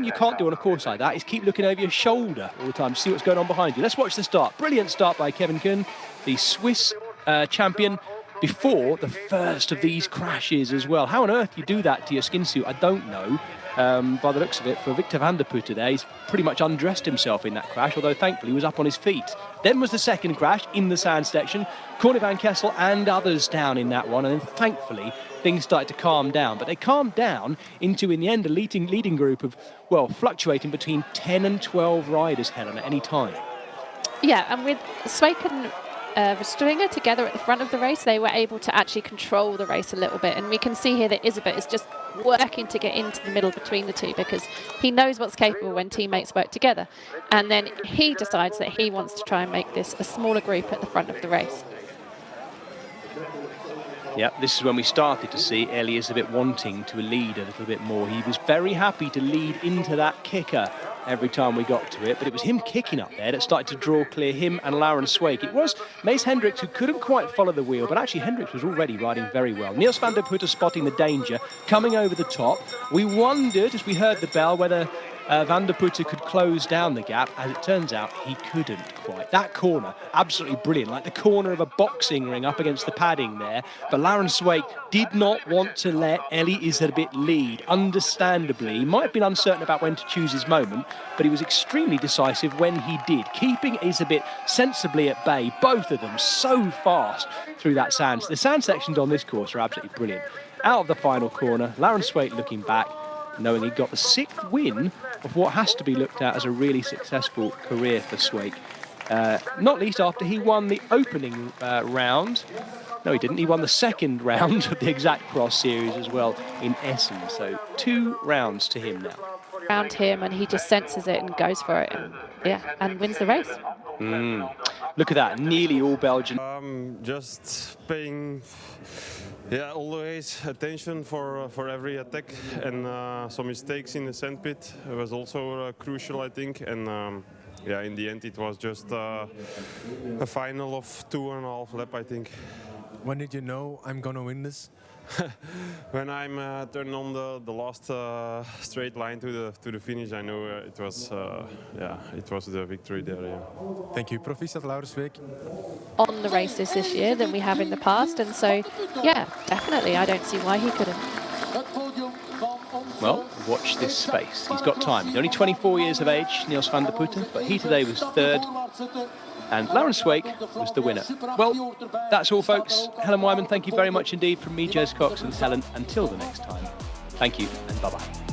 you can't do on a course like that is keep looking over your shoulder all the time to see what's going on behind you. Let's watch the start. Brilliant start by Kevin Kuhn, the Swiss champion, before the first of these crashes as well. How on earth you do that to your skin suit, I don't know. By the looks of it, for Victor van der Putte there, he's pretty much undressed himself in that crash, although thankfully he was up on his feet. Then was the second crash in the sand section. Corne van Kessel and others down in that one, and then thankfully things started to calm down. But they calmed down into, in the end, a leading group of, well, fluctuating between 10 and 12 riders, Helen, at any time. Yeah, and with Sweik and Stringer together at the front of the race, they were able to actually control the race a little bit. And we can see here that Isabet is just working to get into the middle between the two, because he knows what's capable when teammates work together. And then he decides that he wants to try and make this a smaller group at the front of the race. Yeah, this is when we started to see Eli Isabet wanting to lead a little bit more. He was very happy to lead into that kicker every time we got to it, but it was him kicking up there that started to draw clear him and Laurens Sweik. It was Mace Hendricks who couldn't quite follow the wheel, but actually Hendricks was already riding very well. Niels van der Putte spotting the danger, coming over the top. We wondered, as we heard the bell, whether van der Putte could close down the gap. As it turns out, he couldn't quite. That corner, absolutely brilliant, like the corner of a boxing ring up against the padding there. But Laurens Sweik did not want to let Eli Isabet lead, understandably. He might have been uncertain about when to choose his moment, but he was extremely decisive when he did, keeping Isabet sensibly at bay, both of them so fast through that sand. The sand sections on this course are absolutely brilliant. Out of the final corner, Laurens Sweik looking back, knowing he got the 6th win of what has to be looked at as a really successful career for Sweik. Not least after he won the opening round. No, he didn't. He won the second round of the Exact Cross series as well in Essen. So 2 rounds to him now. Around him, and he just senses it and goes for it, and and wins the race. Look at that, nearly all Belgian. Just paying always attention for every attack, and some mistakes in the sandpit was also crucial, I think. And in the end it was just a final of 2.5 laps, I think. When did you know I'm gonna win this? When I'm turned on the last straight line to the finish, I know it was the victory there. Yeah. Thank you, Proficiat Laurens Sweik. On the races this year than we have in the past, and so definitely, I don't see why he couldn't. Well, watch this space. He's got time. He's only 24 years of age, Niels van der Putte, but he today was 3rd. And Laurens Sweik was the winner. Well, that's all, folks. Helen Wyman, thank you very much indeed from me, Jez Cox, and Helen. Until the next time, thank you and bye-bye.